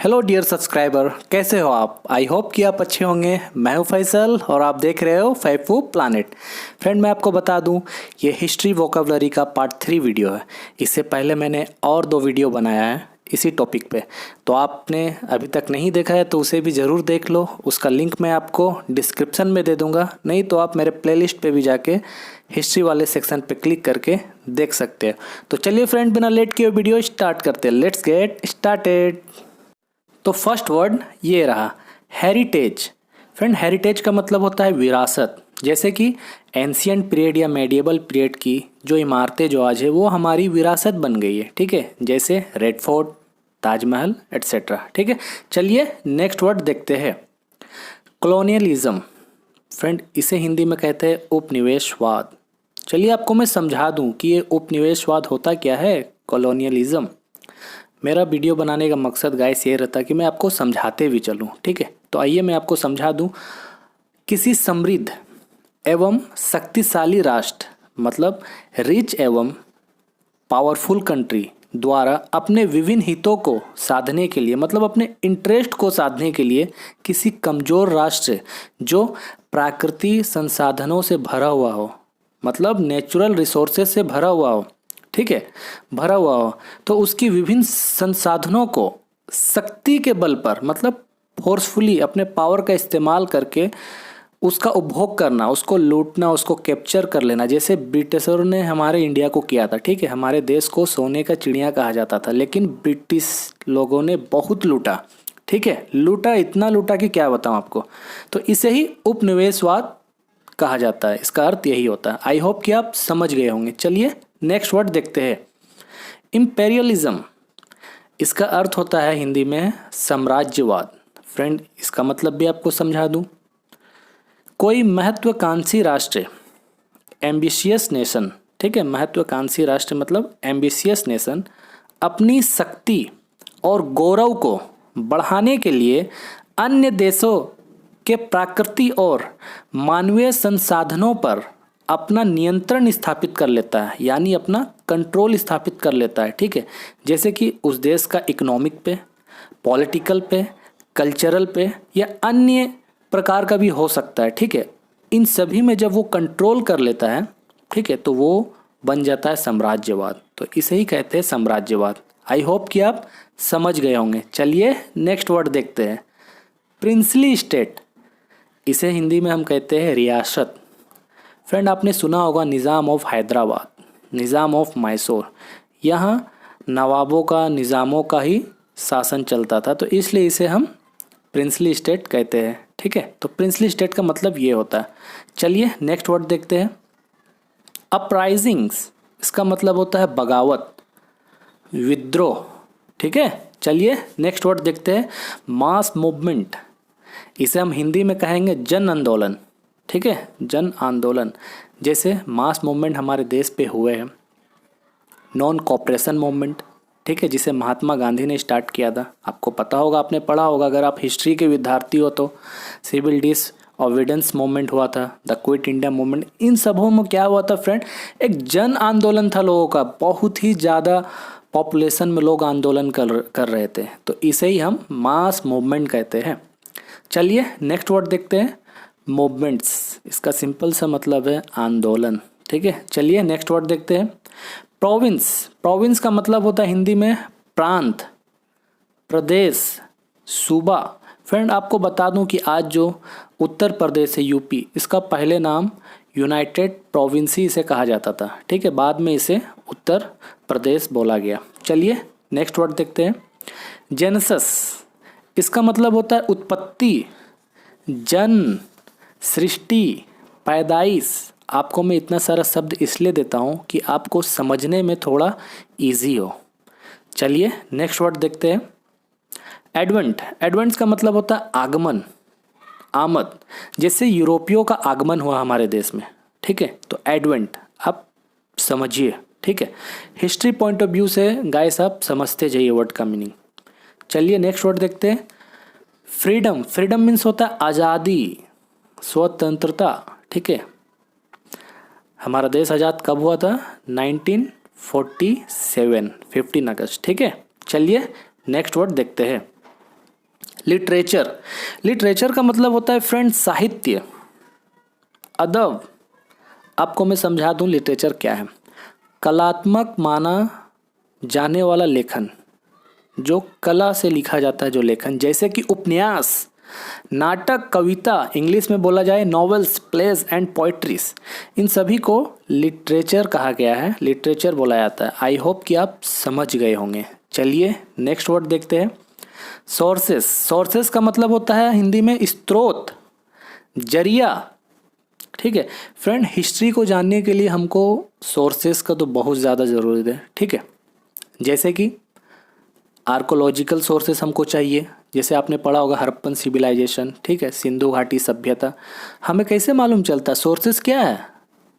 Hello dear subscriber, कैसे हो आप? आई होप कि आप अच्छे होंगे। मैं हूं फैसल और आप देख रहे हो फैफू प्लानेट। फ्रेंड, मैं आपको बता दूं, ये हिस्ट्री वोकेबलरी का पार्ट 3 वीडियो है। इससे पहले मैंने और 2 वीडियो बनाया है इसी टॉपिक पे, तो आपने अभी तक नहीं देखा है तो उसे भी ज़रूर देख लो। उसका लिंक मैं आपको डिस्क्रिप्शन में दे दूँगा, नहीं तो आप मेरे प्लेलिस्ट पे भी जाके हिस्ट्री वाले सेक्शन पे क्लिक करके देख सकते हैं। तो चलिए फ्रेंड, बिना लेट किए वीडियो स्टार्ट करते हैं। Let's get started. तो फर्स्ट वर्ड ये रहा, हेरिटेज। फ्रेंड, हेरिटेज का मतलब होता है विरासत। जैसे कि एंशियंट पीरियड या मेडिएवल पीरियड की जो इमारतें जो आज है वो हमारी विरासत बन गई है, ठीक है। जैसे रेड फोर्ट, ताजमहल एट्सेट्रा, ठीक है। चलिए नेक्स्ट वर्ड देखते हैं, कॉलोनियलिज्म। फ्रेंड, इसे हिंदी में कहते हैं उपनिवेशवाद। चलिए आपको मैं समझा दूं कि ये उपनिवेशवाद होता क्या है, कॉलोनियलिज्म। मेरा वीडियो बनाने का मकसद गाइस ये रहता है कि मैं आपको समझाते भी चलूँ, ठीक है। तो आइए मैं आपको समझा दूँ। किसी समृद्ध एवं शक्तिशाली राष्ट्र, मतलब रिच एवं पावरफुल कंट्री द्वारा अपने विभिन्न हितों को साधने के लिए, मतलब अपने इंटरेस्ट को साधने के लिए किसी कमज़ोर राष्ट्र जो प्राकृतिक संसाधनों से भरा हुआ हो, मतलब नेचुरल रिसोर्सेज से भरा हुआ हो, ठीक है, भरा हुआ हो, तो उसकी विभिन्न संसाधनों को शक्ति के बल पर, मतलब फोर्सफुली अपने पावर का इस्तेमाल करके उसका उपभोग करना, उसको लूटना, उसको कैप्चर कर लेना। जैसे ब्रिटिशरों ने हमारे इंडिया को किया था, ठीक है। हमारे देश को सोने का चिड़िया कहा जाता था, लेकिन ब्रिटिश लोगों ने बहुत लूटा, ठीक है। लूटा, इतना लूटा कि क्या बताऊं आपको। तो इसे ही उपनिवेशवाद कहा जाता है, इसका अर्थ यही होता है। आई होप कि आप समझ गए होंगे। चलिए नेक्स्ट वर्ड देखते हैं, इम्पेरियलिज्म। इसका अर्थ होता है हिंदी में साम्राज्यवाद। फ्रेंड, इसका मतलब भी आपको समझा दूं। कोई महत्वाकांक्षी राष्ट्र, एम्बिशियस नेशन, ठीक है। महत्वाकांक्षी राष्ट्र मतलब एम्बिशियस नेशन अपनी शक्ति और गौरव को बढ़ाने के लिए अन्य देशों के प्राकृतिक और मानवीय संसाधनों पर अपना नियंत्रण स्थापित कर लेता है, यानी अपना कंट्रोल स्थापित कर लेता है, ठीक है। जैसे कि उस देश का इकोनॉमिक पे, पॉलिटिकल पे, कल्चरल पे या अन्य प्रकार का भी हो सकता है, ठीक है। इन सभी में जब वो कंट्रोल कर लेता है, ठीक है, तो वो बन जाता है साम्राज्यवाद। तो इसे ही कहते हैं साम्राज्यवाद। आई होप कि आप समझ गए होंगे। चलिए नेक्स्ट वर्ड देखते हैं, प्रिंसली स्टेट। इसे हिंदी में हम कहते हैं रियासत। फ्रेंड, आपने सुना होगा निज़ाम ऑफ हैदराबाद, निज़ाम ऑफ मैसूर। यहाँ नवाबों का, निज़ामों का ही शासन चलता था, तो इसलिए इसे हम प्रिंसली स्टेट कहते हैं, ठीक है। तो प्रिंसली स्टेट का मतलब ये होता है। चलिए नेक्स्ट वर्ड देखते हैं, अपराइजिंग्स। इसका मतलब होता है बगावत, विद्रोह, ठीक है। चलिए नेक्स्ट वर्ड देखते हैं, मास मूवमेंट। इसे हम हिंदी में कहेंगे जन आंदोलन, ठीक है, जन आंदोलन। जैसे मास मूवमेंट हमारे देश पे हुए हैं, नॉन कॉपरेशन मूवमेंट, ठीक है, जिसे महात्मा गांधी ने स्टार्ट किया था। आपको पता होगा, आपने पढ़ा होगा अगर आप हिस्ट्री के विद्यार्थी हो तो। सिविल डिसओबीडियंस मूवमेंट हुआ था, द क्विट इंडिया मूवमेंट। इन सबों में क्या हुआ था फ्रेंड, एक जन आंदोलन था लोगों का। बहुत ही ज़्यादा पॉपुलेशन में लोग आंदोलन कर रहे थे, तो इसे ही हम मास मूवमेंट कहते हैं। चलिए नेक्स्ट वर्ड देखते हैं, मूवमेंट्स। इसका सिंपल सा मतलब है आंदोलन, ठीक है। चलिए नेक्स्ट वर्ड देखते हैं, प्रोविंस। प्रोविंस का मतलब होता है हिंदी में प्रांत, प्रदेश, सूबा। फ्रेंड, आपको बता दूं कि आज जो उत्तर प्रदेश है, यूपी, इसका पहले नाम यूनाइटेड प्रोविंस ही इसे कहा जाता था, ठीक है। बाद में इसे उत्तर प्रदेश बोला गया। चलिए नेक्स्ट वर्ड देखते हैं, जेनेसिस। इसका मतलब होता है उत्पत्ति, जन्म, सृष्टि, पैदाइश। आपको मैं इतना सारा शब्द इसलिए देता हूँ कि आपको समझने में थोड़ा इजी हो। चलिए नेक्स्ट वर्ड देखते हैं, एडवेंट। एडवेंट्स का मतलब होता है आगमन, आमद। जैसे यूरोपियों का आगमन हुआ हमारे देश में, ठीक है, तो एडवेंट आप समझिए, ठीक है। हिस्ट्री पॉइंट ऑफ व्यू से गाइस आप समझते जाइए वर्ड का मीनिंग। चलिए नेक्स्ट वर्ड देखते हैं, फ्रीडम। फ्रीडम मीन्स होता है आज़ादी, स्वतंत्रता, ठीक है। हमारा देश आज़ाद कब हुआ था, 1947, 15 अगस्त, ठीक है। चलिए नेक्स्ट वर्ड देखते हैं, लिटरेचर, लिटरेचर का मतलब होता है फ्रेंड साहित्य, अदब। आपको मैं समझा दूं लिटरेचर क्या है। कलात्मक माना जाने वाला लेखन, जो कला से लिखा जाता है जो लेखन, जैसे कि उपन्यास, नाटक, कविता, इंग्लिश में बोला जाए नॉवेल्स, प्लेज एंड पोइट्रीज, इन सभी को लिटरेचर कहा गया है, लिटरेचर बोला जाता है। आई होप कि आप समझ गए होंगे। चलिए नेक्स्ट वर्ड देखते हैं, सोर्सेस। सोर्सेस का मतलब होता है हिंदी में स्रोत, जरिया। ठीक है फ्रेंड, हिस्ट्री को जानने के लिए हमको सोर्सेस का तो बहुत ज़्यादा ज़रूरत है। ठीक है, जैसे कि आर्कोलॉजिकल सोर्सेस हमको चाहिए, जैसे आपने पढ़ा होगा हड़प्पन सिविलाइजेशन, ठीक है, सिंधु घाटी सभ्यता। हमें कैसे मालूम चलता है सोर्सेस क्या है?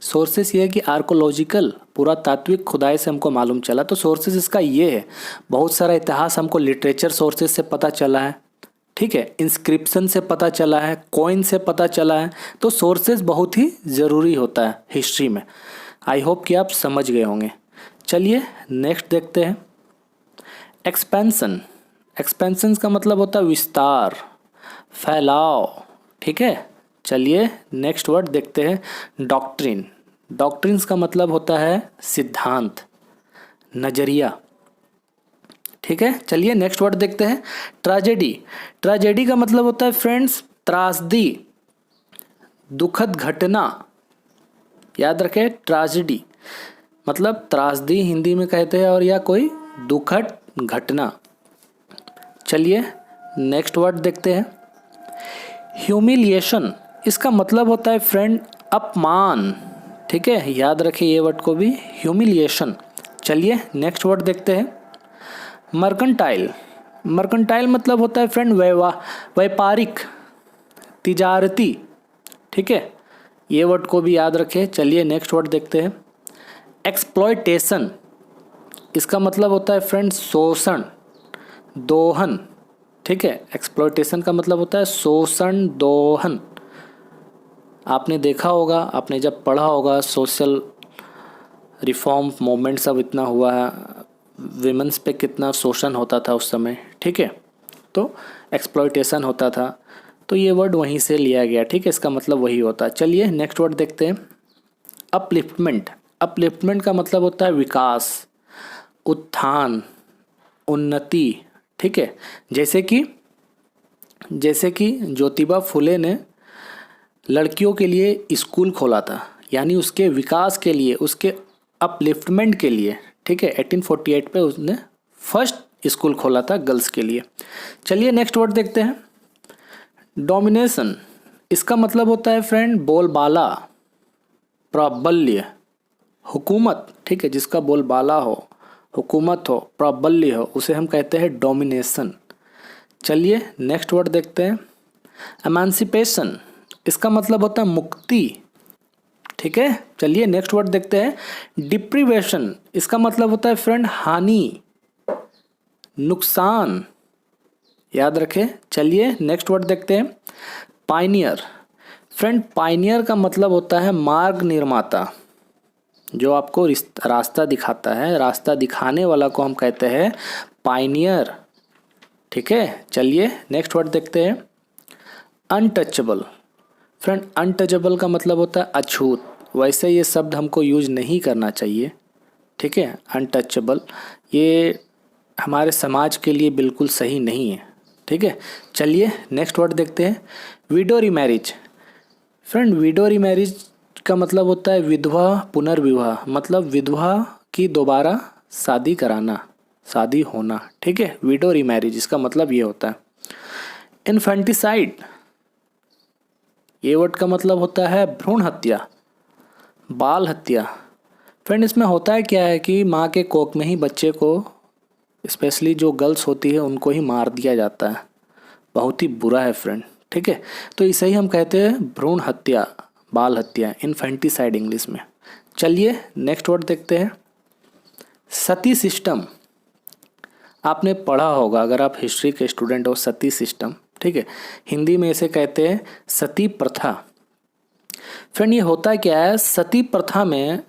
सोर्सेस ये है कि आर्कोलॉजिकल पुरातात्विक खुदाई से हमको मालूम चला, तो सोर्सेस इसका ये है। बहुत सारा इतिहास हमको लिटरेचर सोर्सेस से पता चला है, ठीक है, इंस्क्रिप्शन से पता चला है, कॉइन से पता चला है। तो सोर्सेस बहुत ही ज़रूरी होता है हिस्ट्री में। आई होप कि आप समझ गए होंगे। चलिए नेक्स्ट देखते हैं, एक्सपेंशन। एक्सपेंशन का मतलब होता है विस्तार, फैलाव। ठीक है, चलिए नेक्स्ट वर्ड देखते हैं, डॉक्ट्रिन। डॉक्ट्रिन्स का मतलब होता है सिद्धांत, नजरिया। ठीक है, चलिए नेक्स्ट वर्ड देखते हैं, ट्रेजेडी। ट्रेजेडी का मतलब होता है फ्रेंड्स त्रासदी, दुखद घटना। याद रखें, ट्रेजेडी मतलब त्रासदी हिंदी में कहते हैं, और या कोई दुखद घटना। चलिए नेक्स्ट वर्ड देखते हैं, ह्यूमिलिएशन। इसका मतलब होता है फ्रेंड अपमान। ठीक है, याद रखिए ये वर्ड को भी, ह्यूमिलिएशन। चलिए नेक्स्ट वर्ड देखते हैं, मर्केंटाइल। मर्केंटाइल मतलब होता है फ्रेंड व्यापारिक, तिजारती। ठीक है, ये वर्ड को भी याद रखें। चलिए नेक्स्ट वर्ड देखते हैं, एक्सप्लॉयटेशन। इसका मतलब होता है फ्रेंड शोषण, दोहन। ठीक है, एक्सप्लॉयटेशन का मतलब होता है शोषण, दोहन। आपने देखा होगा, आपने जब पढ़ा होगा, सोशल रिफॉर्म मूवमेंट सब इतना हुआ है, विमेंस पे कितना शोषण होता था उस समय। ठीक है, तो एक्सप्लॉयटेशन होता था, तो ये वर्ड वहीं से लिया गया। ठीक है, इसका मतलब वही होता है। चलिए नेक्स्ट वर्ड देखते हैं, अपलिफ्टमेंट। अपलिफ्टमेंट का मतलब होता है विकास, उत्थान, उन्नति। ठीक है, जैसे कि ज्योतिबा फुले ने लड़कियों के लिए स्कूल खोला था, यानी उसके विकास के लिए, उसके अपलिफ्टमेंट के लिए। ठीक है, 1848 पे उसने फर्स्ट स्कूल खोला था गर्ल्स के लिए। चलिए नेक्स्ट वर्ड देखते हैं, डोमिनेशन। इसका मतलब होता है फ्रेंड बोलबाला, प्राबल्य, हुकूमत। ठीक है, जिसका बोलबाला हो, हुकूमत हो, प्राबल्य हो, उसे हम कहते हैं डोमिनेशन। चलिए नेक्स्ट वर्ड देखते हैं, एमांसिपेशन। इसका मतलब होता है मुक्ति। ठीक है, चलिए नेक्स्ट वर्ड देखते हैं, डिप्रीवेशन। इसका मतलब होता है फ्रेंड हानि, नुकसान। याद रखें। चलिए नेक्स्ट वर्ड देखते हैं, पायनियर। फ्रेंड पायनियर का मतलब होता है मार्ग निर्माता, जो आपको रास्ता दिखाता है, रास्ता दिखाने वाला को हम कहते हैं पायनियर। ठीक है, चलिए नेक्स्ट वर्ड देखते हैं, अनटचेबल। फ्रेंड अनटचेबल का मतलब होता है अछूत। वैसे ये शब्द हमको यूज नहीं करना चाहिए। ठीक है, अनटचेबल ये हमारे समाज के लिए बिल्कुल सही नहीं है। ठीक है, चलिए नेक्स्ट वर्ड देखते हैं, window remarriage. Friend window remarriage का मतलब होता है विधवा पुनर्विवाह, मतलब विधवा की दोबारा शादी कराना, शादी होना। ठीक है, विडो रीमैरिज इसका मतलब ये होता है। इन्फेंटिसाइड, ये वर्ड का मतलब होता है भ्रूण हत्या, बाल हत्या। फ्रेंड इसमें होता है क्या है कि माँ के कोख में ही बच्चे को, स्पेशली जो गर्ल्स होती है, उनको ही मार दिया जाता है। बहुत ही बुरा है फ्रेंड। ठीक है, तो इसे ही हम कहते हैं भ्रूण हत्या, बाल हत्या, इन्फेंटिसाइड इंग्लिश में। चलिए नेक्स्ट वर्ड देखते हैं, सती सिस्टम। आपने पढ़ा होगा अगर आप हिस्ट्री के स्टूडेंट हो, सती सिस्टम। ठीक है, हिंदी में इसे कहते हैं सती प्रथा। फ्रेंड ये होता क्या है, सती प्रथा में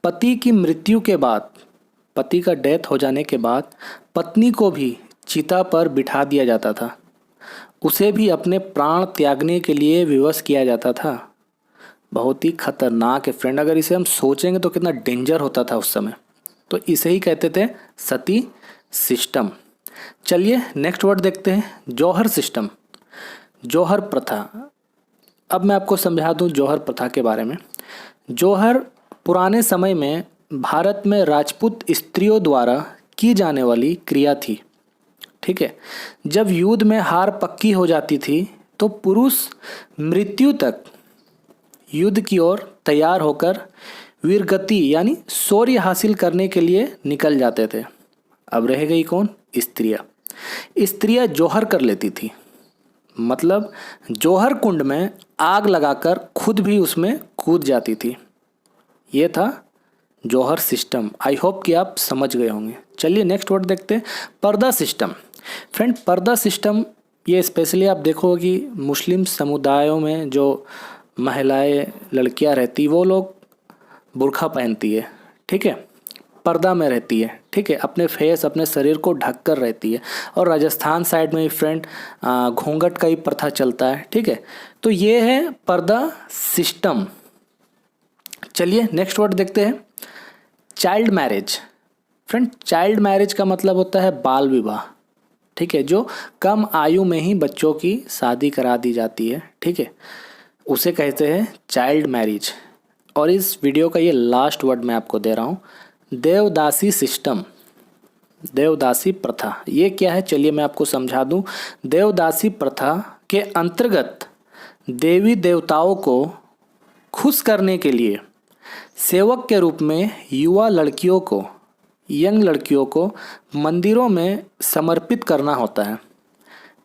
पति की मृत्यु के बाद, पति का डेथ हो जाने के बाद पत्नी को भी चिता पर बिठा दिया जाता था। उसे भी अपने प्राण त्यागने के लिए विवश किया जाता था। बहुत ही खतरनाक है फ्रेंड, अगर इसे हम सोचेंगे तो कितना डेंजर होता था उस समय। तो इसे ही कहते थे सती सिस्टम। चलिए नेक्स्ट वर्ड देखते हैं, जौहर सिस्टम, जौहर प्रथा। अब मैं आपको समझा दूं जौहर प्रथा के बारे में। जौहर पुराने समय में भारत में राजपूत स्त्रियों द्वारा की जाने वाली क्रिया थी। ठीक है, जब युद्ध में हार पक्की हो जाती थी तो पुरुष मृत्यु तक युद्ध की ओर तैयार होकर वीरगति यानी शौर्य हासिल करने के लिए निकल जाते थे। अब रह गई कौन? स्त्रियाँ। स्त्रियाँ जौहर कर लेती थी, मतलब जौहर कुंड में आग लगाकर खुद भी उसमें कूद जाती थी। ये था जौहर सिस्टम। आई होप कि आप समझ गए होंगे। चलिए नेक्स्ट वर्ड देखते हैं, पर्दा सिस्टम। फ्रेंड पर्दा सिस्टम ये स्पेशली आप देखोगे कि मुस्लिम समुदायों में जो महिलाएं लड़कियां रहती वो लोग बुर्का पहनती है। ठीक है, पर्दा में रहती है। ठीक है, अपने फेस अपने शरीर को ढक कर रहती है। और राजस्थान साइड में फ्रेंड घूंघट का ही प्रथा चलता है। ठीक है, तो ये है पर्दा सिस्टम। चलिए नेक्स्ट वर्ड देखते हैं, child marriage. Friend child marriage का मतलब होता है बाल विवाह। ठीक है, जो कम आयु में ही बच्चों की शादी करा दी जाती है। ठीक है, उसे कहते हैं चाइल्ड मैरिज। और इस वीडियो का ये लास्ट वर्ड मैं आपको दे रहा हूँ, देवदासी सिस्टम, देवदासी प्रथा। ये क्या है चलिए मैं आपको समझा दूँ। देवदासी प्रथा के अंतर्गत देवी देवताओं को खुश करने के लिए सेवक के रूप में युवा लड़कियों को, यंग लड़कियों को मंदिरों में समर्पित करना होता है।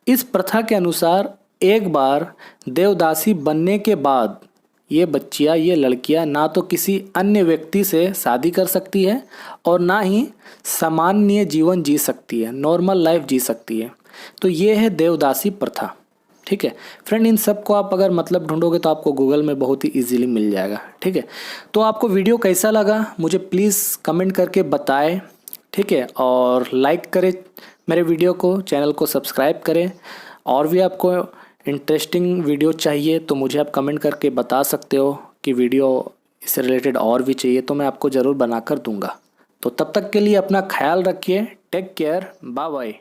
इस प्रथा के अनुसार एक बार देवदासी बनने के बाद ये बच्चियाँ, ये लड़कियाँ ना तो किसी अन्य व्यक्ति से शादी कर सकती है और ना ही सामान्य जीवन जी सकती है, नॉर्मल लाइफ जी सकती है। तो ये है देवदासी प्रथा। ठीक है फ्रेंड, इन सब को आप अगर मतलब ढूंढोगे तो आपको गूगल में बहुत ही इजीली मिल जाएगा। ठीक है, तो आपको वीडियो कैसा लगा मुझे प्लीज़ कमेंट करके बताएं। ठीक है, और लाइक करें मेरे वीडियो को, चैनल को सब्सक्राइब करें। और भी आपको इंटरेस्टिंग वीडियो चाहिए तो मुझे आप कमेंट करके बता सकते हो कि वीडियो इससे रिलेटेड और भी चाहिए, तो मैं आपको ज़रूर बना कर दूँगा। तो तब तक के लिए अपना ख्याल रखिए। Take care, bye bye.